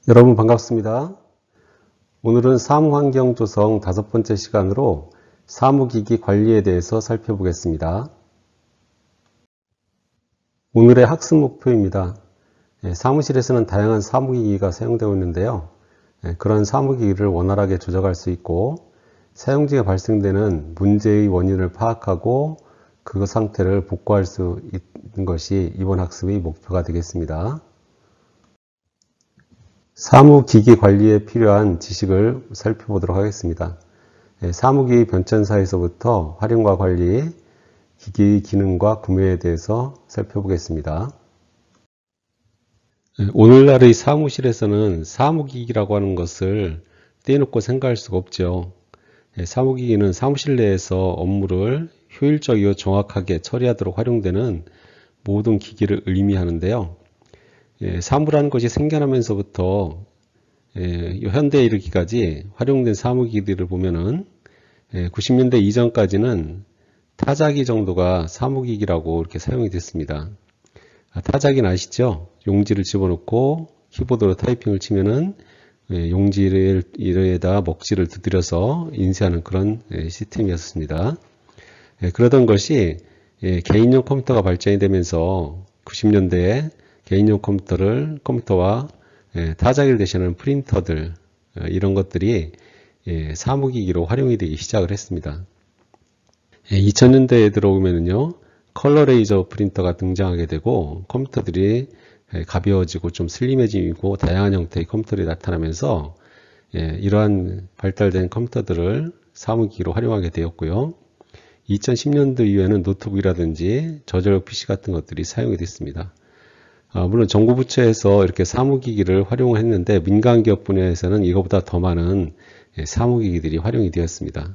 여러분 반갑습니다. 오늘은 사무환경 조성 5번째 시간으로 사무기기 관리에 대해서 살펴보겠습니다. 오늘의 학습 목표입니다. 사무실에서는 다양한 사무기기가 사용되고 있는데요. 그런 사무기기를 원활하게 조작할 수 있고 사용 중에 발생되는 문제의 원인을 파악하고 그 상태를 복구할 수 있는 것이 이번 학습의 목표가 되겠습니다. 사무기기 관리에 필요한 지식을 살펴보도록 하겠습니다. 사무기기 변천사에서부터 활용과 관리, 기기의 기능과 구매에 대해서 살펴보겠습니다. 오늘날의 사무실에서는 사무기기라고 하는 것을 떼놓고 생각할 수가 없죠. 사무기기는 사무실 내에서 업무를 효율적이고 정확하게 처리하도록 활용되는 모든 기기를 의미하는데요. 사무라는 것이 생겨나면서부터 현대에 이르기까지 활용된 사무기기들을 보면은 90년대 이전까지는 타자기 정도가 사무기기라고 이렇게 사용이 됐습니다. 타자기는 아시죠? 용지를 집어넣고 키보드로 타이핑을 치면은 용지에다 먹지를 두드려서 인쇄하는 그런 시스템이었습니다. 그러던 것이 개인용 컴퓨터가 발전이 되면서 90년대에 개인용 컴퓨터와 타자기를 대신하는 프린터들 이런 것들이 사무기기로 활용이 되기 시작을 했습니다. 2000년대에 들어오면은요 컬러 레이저 프린터가 등장하게 되고 컴퓨터들이 가벼워지고 좀 슬림해지고 다양한 형태의 컴퓨터들이 나타나면서 이러한 발달된 컴퓨터들을 사무기기로 활용하게 되었고요. 2010년도 이후에는 노트북이라든지 저저력 PC 같은 것들이 사용이 됐습니다. 물론 정부 부처에서 이렇게 사무기기를 활용을 했는데 민간기업 분야에서는 이거보다 더 많은 사무기기들이 활용이 되었습니다.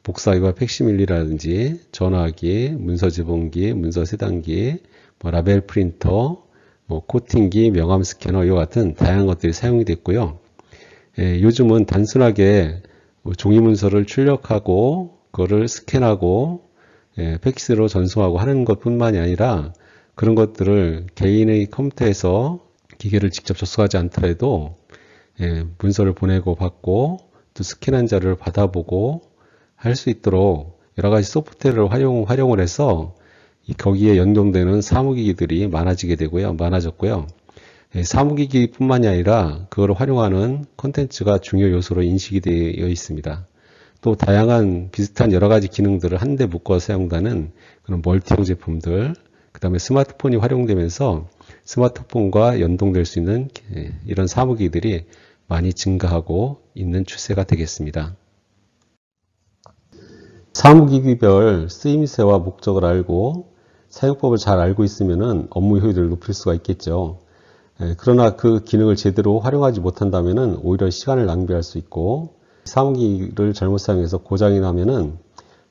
복사기와 팩시밀리라든지 전화기, 문서지봉기, 문서세단기, 라벨 프린터, 코팅기, 명암 스캐너 이와 같은 다양한 것들이 사용이 됐고요. 요즘은 단순하게 종이 문서를 출력하고 그거를 스캔하고 팩스로 전송하고 하는 것뿐만이 아니라 그런 것들을 개인의 컴퓨터에서 기계를 직접 접속하지 않더라도 문서를 보내고 받고 또 스캔한 자료를 받아보고 할 수 있도록 여러 가지 소프트웨어를 활용을 해서 거기에 연동되는 사무기기들이 많아지게 되고요. 많아졌고요. 사무기기뿐만이 아니라 그걸 활용하는 콘텐츠가 중요 요소로 인식이 되어 있습니다. 또 다양한 비슷한 여러 가지 기능들을 한데 묶어 사용하는 그런 멀티용 제품들, 그 다음에 스마트폰이 활용되면서 스마트폰과 연동될 수 있는 이런 사무기기들이 많이 증가하고 있는 추세가 되겠습니다. 사무기기별 쓰임새와 목적을 알고 사용법을 잘 알고 있으면 업무 효율을 높일 수가 있겠죠. 그러나 그 기능을 제대로 활용하지 못한다면 오히려 시간을 낭비할 수 있고 사무기기를 잘못 사용해서 고장이 나면은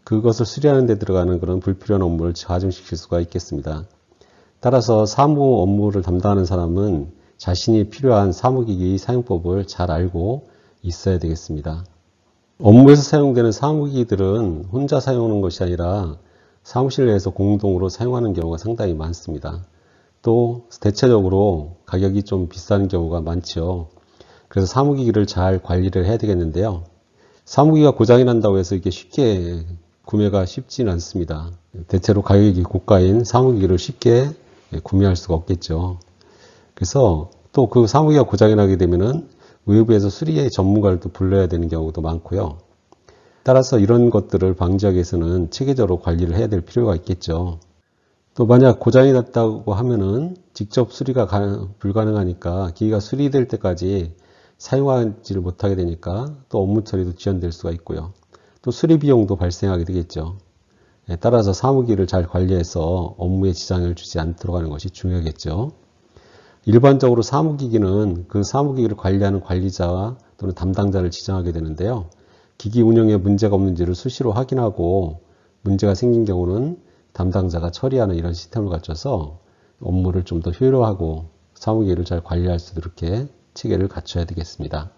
그것을 수리하는 데 들어가는 그런 불필요한 업무를 가중시킬 수가 있겠습니다. 따라서 사무 업무를 담당하는 사람은 자신이 필요한 사무기기 사용법을 잘 알고 있어야 되겠습니다. 업무에서 사용되는 사무기기들은 혼자 사용하는 것이 아니라 사무실 내에서 공동으로 사용하는 경우가 상당히 많습니다. 또 대체적으로 가격이 좀 비싼 경우가 많죠. 그래서 사무기기를 잘 관리를 해야 되겠는데요. 사무기기가 고장이 난다고 해서 이게 쉽게 구매가 쉽지는 않습니다. 대체로 가격이 고가인 사무기기를 쉽게 구매할 수가 없겠죠. 그래서 또 그 사무기기가 고장이 나게 되면은 외부에서 수리의 전문가를 또 불러야 되는 경우도 많고요. 따라서 이런 것들을 방지하기 위해서는 체계적으로 관리를 해야 될 필요가 있겠죠. 또 만약 고장이 났다고 하면은 직접 수리가 불가능하니까 기기가 수리될 때까지 사용하지를 못하게 되니까 또 업무 처리도 지연될 수가 있고요. 또 수리 비용도 발생하게 되겠죠. 따라서 사무기기를 잘 관리해서 업무에 지장을 주지 않도록 하는 것이 중요하겠죠. 일반적으로 사무기기는 그 사무기기를 관리하는 관리자와 또는 담당자를 지정하게 되는데요. 기기 운영에 문제가 없는지를 수시로 확인하고 문제가 생긴 경우는 담당자가 처리하는 이런 시스템을 갖춰서 업무를 좀 더 효율화하고 사무기기를 잘 관리할 수 있도록 이렇게 체계를 갖춰야 되겠습니다.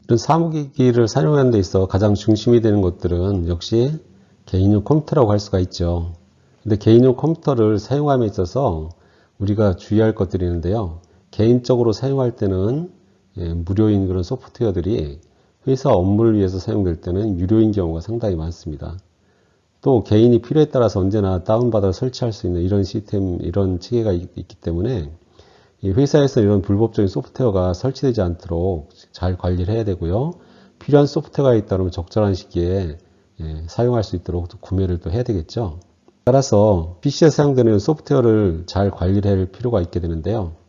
이런 사무기기를 사용하는 데 있어 가장 중심이 되는 것들은 역시 개인용 컴퓨터라고 할 수가 있죠. 근데 개인용 컴퓨터를 사용함에 있어서 우리가 주의할 것들이 있는데요. 개인적으로 사용할 때는 무료인 그런 소프트웨어들이 회사 업무를 위해서 사용될 때는 유료인 경우가 상당히 많습니다. 또 개인이 필요에 따라서 언제나 다운받아 설치할 수 있는 이런 시스템, 이런 체계가 있기 때문에 이 회사에서 이런 불법적인 소프트웨어가 설치되지 않도록 잘 관리를 해야 되고요. 필요한 소프트웨어가 있다면 적절한 시기에 사용할 수 있도록 또 구매를 또 해야 되겠죠. 따라서 PC에 사용되는 소프트웨어를 잘 관리를 할 필요가 있게 되는데요.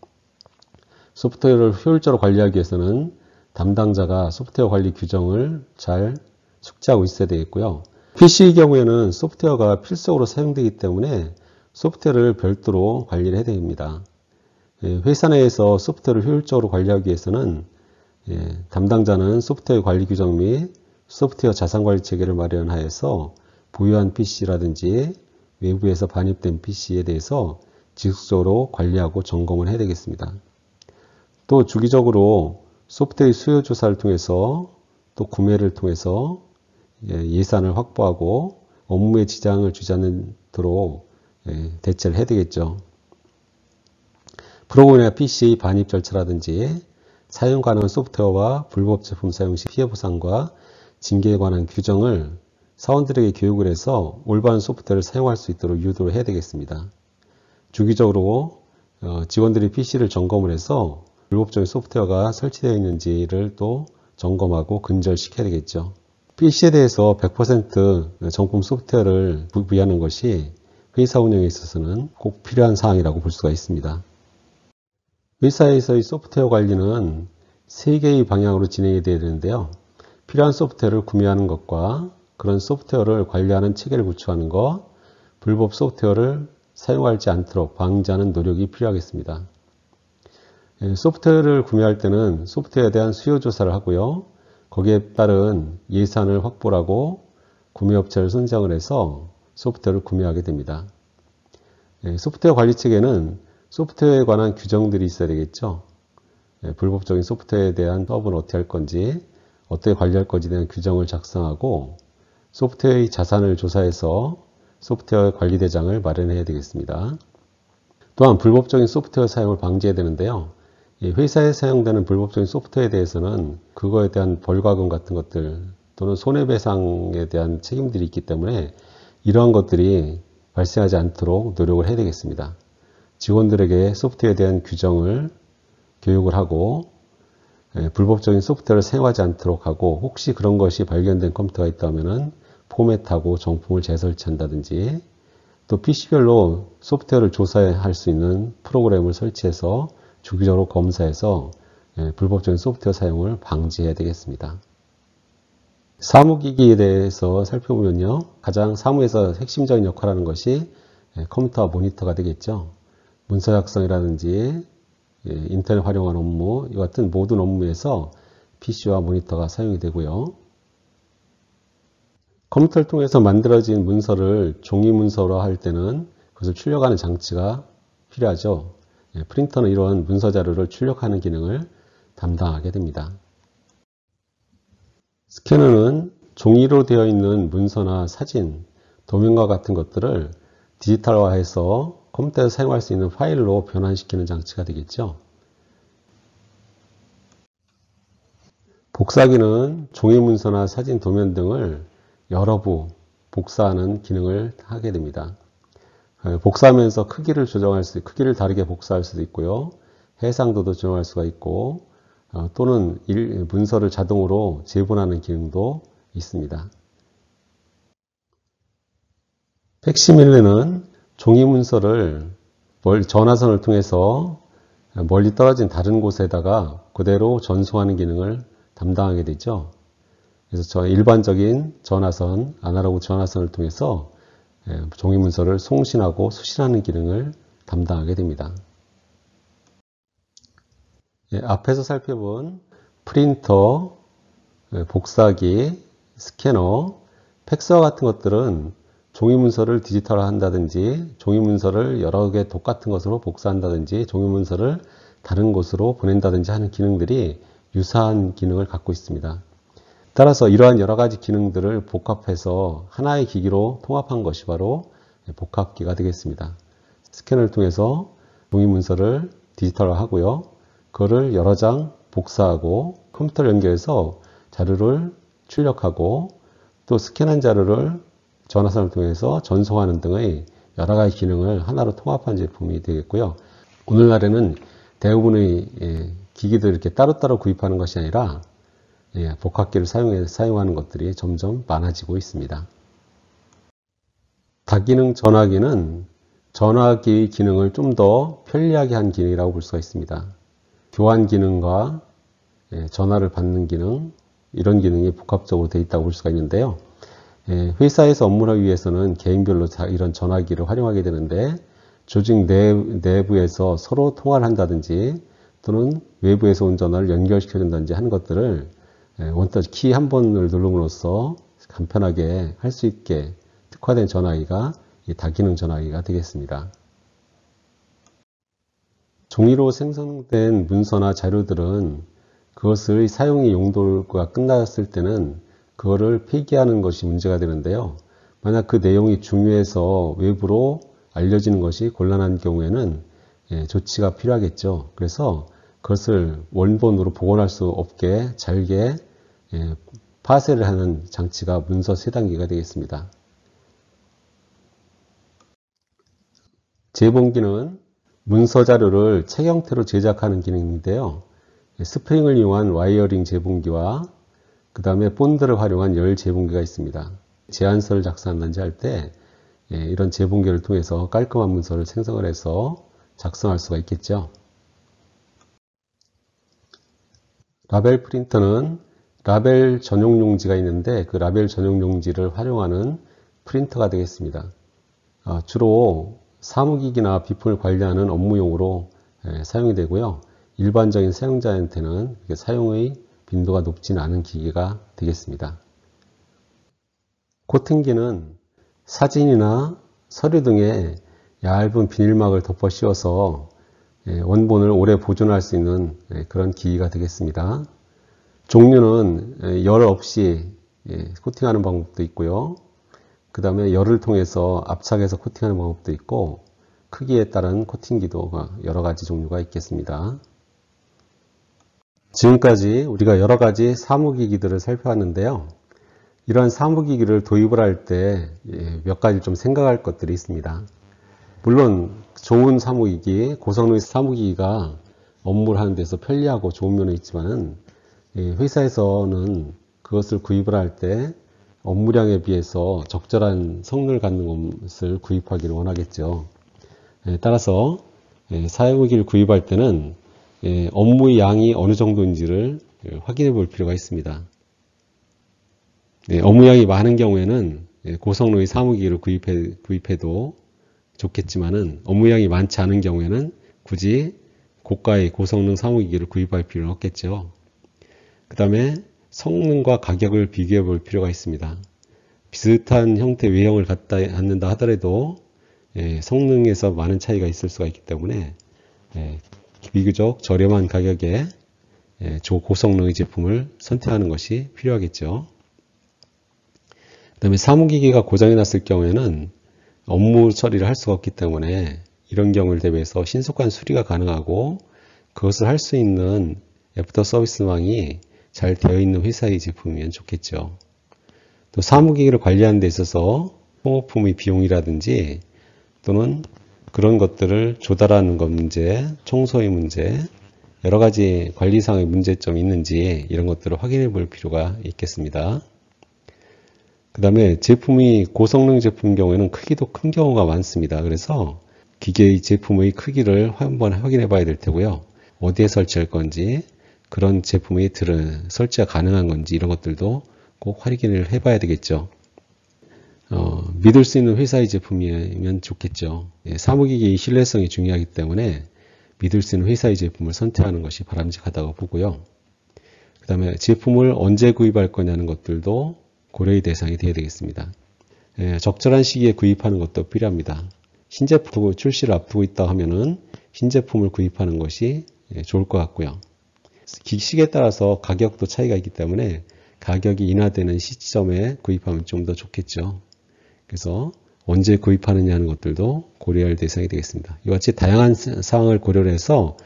소프트웨어를 효율적으로 관리하기 위해서는 담당자가 소프트웨어 관리 규정을 잘 숙지하고 있어야 되겠고요. PC의 경우에는 소프트웨어가 필수적으로 사용되기 때문에 소프트웨어를 별도로 관리를 해야 됩니다. 회사 내에서 소프트웨어를 효율적으로 관리하기 위해서는 담당자는 소프트웨어 관리 규정 및 소프트웨어 자산 관리 체계를 마련하여서 보유한 PC라든지 외부에서 반입된 PC에 대해서 지속적으로 관리하고 점검을 해야 되겠습니다. 또 주기적으로 소프트웨어 수요 조사를 통해서 또 구매를 통해서 예산을 확보하고 업무에 지장을 주지 않도록 대처를 해야 되겠죠. 프로그램이나 PC 반입 절차라든지 사용 가능한 소프트웨어와 불법 제품 사용 시 피해 보상과 징계에 관한 규정을 사원들에게 교육을 해서 올바른 소프트웨어를 사용할 수 있도록 유도를 해야 되겠습니다. 주기적으로 직원들이 PC를 점검을 해서 불법적인 소프트웨어가 설치되어 있는지를 또 점검하고 근절시켜야 되겠죠. PC에 대해서 100% 정품 소프트웨어를 구비하는 것이 회사 운영에 있어서는 꼭 필요한 사항이라고 볼 수가 있습니다. 회사에서의 소프트웨어 관리는 3개의 방향으로 진행이 되어야 되는데요. 필요한 소프트웨어를 구매하는 것과 그런 소프트웨어를 관리하는 체계를 구축하는 것, 불법 소프트웨어를 사용하지 않도록 방지하는 노력이 필요하겠습니다. 소프트웨어를 구매할 때는 소프트웨어에 대한 수요 조사를 하고요. 거기에 따른 예산을 확보를 하고 구매업체를 선정을 해서 소프트웨어를 구매하게 됩니다. 소프트웨어 관리 체계는 소프트웨어에 관한 규정들이 있어야 되겠죠. 불법적인 소프트웨어에 대한 사업을 어떻게 할 건지, 어떻게 관리할 건지에 대한 규정을 작성하고 소프트웨어의 자산을 조사해서 소프트웨어 관리 대장을 마련해야 되겠습니다. 또한 불법적인 소프트웨어 사용을 방지해야 되는데요. 회사에 사용되는 불법적인 소프트웨어에 대해서는 그거에 대한 벌과금 같은 것들 또는 손해배상에 대한 책임들이 있기 때문에 이러한 것들이 발생하지 않도록 노력을 해야 되겠습니다. 직원들에게 소프트웨어에 대한 규정을 교육을 하고 불법적인 소프트웨어를 사용하지 않도록 하고 혹시 그런 것이 발견된 컴퓨터가 있다면 포맷하고 정품을 재설치한다든지 또 PC별로 소프트웨어를 조사할 수 있는 프로그램을 설치해서 주기적으로 검사해서 불법적인 소프트웨어 사용을 방지해야 되겠습니다. 사무기기에 대해서 살펴보면요. 가장 사무에서 핵심적인 역할을 하는 것이 컴퓨터와 모니터가 되겠죠. 문서 작성이라든지 인터넷 활용한 업무, 이 같은 모든 업무에서 PC와 모니터가 사용이 되고요. 컴퓨터를 통해서 만들어진 문서를 종이 문서로 할 때는 그것을 출력하는 장치가 필요하죠. 프린터는 이런 문서 자료를 출력하는 기능을 담당하게 됩니다. 스캐너는 종이로 되어 있는 문서나 사진, 도면과 같은 것들을 디지털화해서 컴퓨터에서 사용할 수 있는 파일로 변환시키는 장치가 되겠죠. 복사기는 종이 문서나 사진, 도면 등을 여러 부 복사하는 기능을 하게 됩니다. 복사하면서 크기를 조정할 수, 크기를 다르게 복사할 수도 있고요. 해상도도 조정할 수가 있고, 또는 문서를 자동으로 재본하는 기능도 있습니다. 팩시밀레는 종이 문서를 전화선을 통해서 멀리 떨어진 다른 곳에다가 그대로 전송하는 기능을 담당하게 되죠. 그래서 일반적인 전화선, 아날로그 전화선을 통해서 종이 문서를 송신하고 수신하는 기능을 담당하게 됩니다. 앞에서 살펴본 프린터, 복사기, 스캐너, 팩스와 같은 것들은 종이 문서를 디지털화 한다든지 종이 문서를 여러 개 똑같은 것으로 복사한다든지 종이 문서를 다른 곳으로 보낸다든지 하는 기능들이 유사한 기능을 갖고 있습니다. 따라서 이러한 여러 가지 기능들을 복합해서 하나의 기기로 통합한 것이 바로 복합기가 되겠습니다. 스캐너를 통해서 종이 문서를 디지털화하고요. 그거를 여러 장 복사하고 컴퓨터를 연결해서 자료를 출력하고 또 스캔한 자료를 전화선을 통해서 전송하는 등의 여러 가지 기능을 하나로 통합한 제품이 되겠고요. 오늘날에는 대부분의 기기들을 이렇게 따로따로 구입하는 것이 아니라 복합기를 사용하는 것들이 점점 많아지고 있습니다. 다기능 전화기는 전화기의 기능을 좀 더 편리하게 한 기능이라고 볼 수가 있습니다. 교환 기능과 전화를 받는 기능, 이런 기능이 복합적으로 되어 있다고 볼 수가 있는데요. 회사에서 업무를 하기 위해서는 개인별로 이런 전화기를 활용하게 되는데 조직 내부에서 서로 통화를 한다든지 또는 외부에서 온 전화를 연결시켜 준다든지 하는 것들을 원터 키 한 번을 누름으로써 간편하게 할 수 있게 특화된 전화기가 이 다기능 전화기가 되겠습니다. 종이로 생성된 문서나 자료들은 그것의 사용의 용도가 끝났을 때는 그거를 폐기하는 것이 문제가 되는데요. 만약 그 내용이 중요해서 외부로 알려지는 것이 곤란한 경우에는 조치가 필요하겠죠. 그래서 그것을 원본으로 복원할 수 없게 잘게 파쇄를 하는 장치가 문서 세단기가 되겠습니다. 재본기는 문서 자료를 책 형태로 제작하는 기능인데요. 스프링을 이용한 와이어링 재본기와 그 다음에 본드를 활용한 열 재본기가 있습니다. 제안서를 작성한다든지 할 때 이런 재본기를 통해서 깔끔한 문서를 생성을 해서 작성할 수가 있겠죠. 라벨 프린터는 라벨 전용 용지가 있는데 그 라벨 전용 용지를 활용하는 프린터가 되겠습니다. 주로 사무기기나 비품을 관리하는 업무용으로 사용이 되고요. 일반적인 사용자한테는 사용의 빈도가 높지는 않은 기기가 되겠습니다. 코팅기는 사진이나 서류 등에 얇은 비닐막을 덮어 씌워서 원본을 오래 보존할 수 있는 그런 기기가 되겠습니다. 종류는 열 없이 코팅하는 방법도 있고요. 그 다음에 열을 통해서 압착해서 코팅하는 방법도 있고 크기에 따른 코팅기도 여러 가지 종류가 있겠습니다. 지금까지 우리가 여러 가지 사무기기들을 살펴봤는데요. 이러한 사무기기를 도입을 할 때 몇 가지 좀 생각할 것들이 있습니다. 물론 좋은 사무기기, 고성능 사무기기가 업무를 하는 데서 편리하고 좋은 면은 있지만은 회사에서는 그것을 구입을 할 때 업무량에 비해서 적절한 성능을 갖는 것을 구입하기를 원하겠죠. 따라서 사무기기를 구입할 때는 업무의 양이 어느 정도인지를 확인해 볼 필요가 있습니다. 업무량이 많은 경우에는 고성능의 사무기기를 구입해도 좋겠지만은 업무량이 많지 않은 경우에는 굳이 고가의 고성능 사무기기를 구입할 필요는 없겠죠. 그 다음에 성능과 가격을 비교해 볼 필요가 있습니다. 비슷한 형태 외형을 갖는다 하더라도 성능에서 많은 차이가 있을 수가 있기 때문에 비교적 저렴한 가격에 고성능의 제품을 선택하는 것이 필요하겠죠. 그 다음에 사무기기가 고장이 났을 경우에는 업무 처리를 할 수가 없기 때문에 이런 경우를 대비해서 신속한 수리가 가능하고 그것을 할 수 있는 애프터 서비스망이 잘 되어 있는 회사의 제품이면 좋겠죠. 또 사무기기를 관리하는 데 있어서 소모품의 비용이라든지 또는 그런 것들을 조달하는 것 문제, 청소의 문제, 여러 가지 관리상의 문제점이 있는지 이런 것들을 확인해 볼 필요가 있겠습니다. 그 다음에 제품이 고성능 제품인 경우에는 크기도 큰 경우가 많습니다. 그래서 기계의 제품의 크기를 한번 확인해 봐야 될 테고요. 어디에 설치할 건지, 그런 제품의 설치가 가능한 건지 이런 것들도 꼭 확인을 해 봐야 되겠죠. 믿을 수 있는 회사의 제품이면 좋겠죠. 사무기기의 신뢰성이 중요하기 때문에 믿을 수 있는 회사의 제품을 선택하는 것이 바람직하다고 보고요. 그 다음에 제품을 언제 구입할 거냐는 것들도 고려의 대상이 되어야 되겠습니다. 적절한 시기에 구입하는 것도 필요합니다. 신제품 출시를 앞두고 있다 하면은 신제품을 구입하는 것이 좋을 것 같고요. 시기에 따라서 가격도 차이가 있기 때문에 가격이 인하되는 시점에 구입하면 좀 더 좋겠죠. 그래서 언제 구입하느냐 하는 것들도 고려할 대상이 되겠습니다. 이와 같이 다양한 사항을 고려를 해서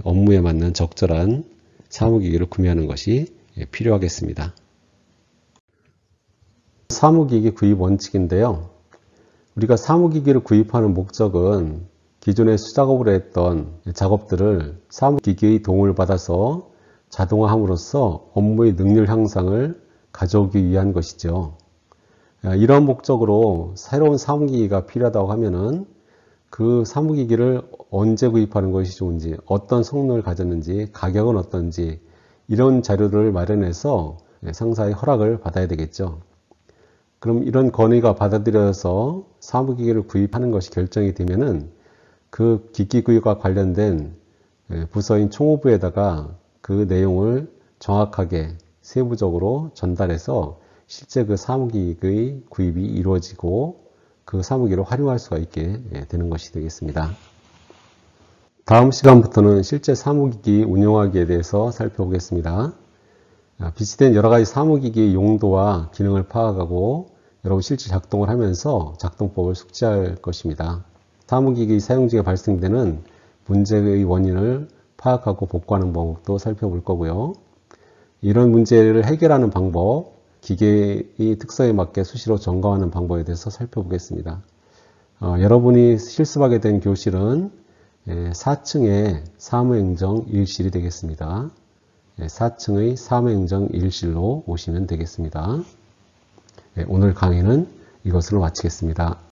업무에 맞는 적절한 사무기기를 구매하는 것이 필요하겠습니다. 사무기기 구입 원칙인데요. 우리가 사무기기를 구입하는 목적은 기존에 수작업으로 했던 작업들을 사무기기의 도움을 받아서 자동화함으로써 업무의 능률 향상을 가져오기 위한 것이죠. 이런 목적으로 새로운 사무기기가 필요하다고 하면은 그 사무기기를 언제 구입하는 것이 좋은지, 어떤 성능을 가졌는지, 가격은 어떤지 이런 자료를 마련해서 상사의 허락을 받아야 되겠죠. 그럼 이런 건의가 받아들여서 사무기기를 구입하는 것이 결정이 되면은 그 기기 구입과 관련된 부서인 총무부에다가 그 내용을 정확하게 세부적으로 전달해서 실제 그 사무기기의 구입이 이루어지고 그 사무기를 활용할 수가 있게 되는 것이 되겠습니다. 다음 시간부터는 실제 사무기기 운영하기에 대해서 살펴보겠습니다. 비치된 여러 가지 사무기기의 용도와 기능을 파악하고 여러분 실제 작동을 하면서 작동법을 숙지할 것입니다. 사무기기 사용 중에 발생되는 문제의 원인을 파악하고 복구하는 방법도 살펴볼 거고요. 이런 문제를 해결하는 방법, 기계의 특성에 맞게 수시로 점검하는 방법에 대해서 살펴보겠습니다. 여러분이 실습하게 된 교실은 4층의 사무행정 1실이 되겠습니다. 4층의 사무행정 1실로 오시면 되겠습니다. 오늘 강의는 이것으로 마치겠습니다.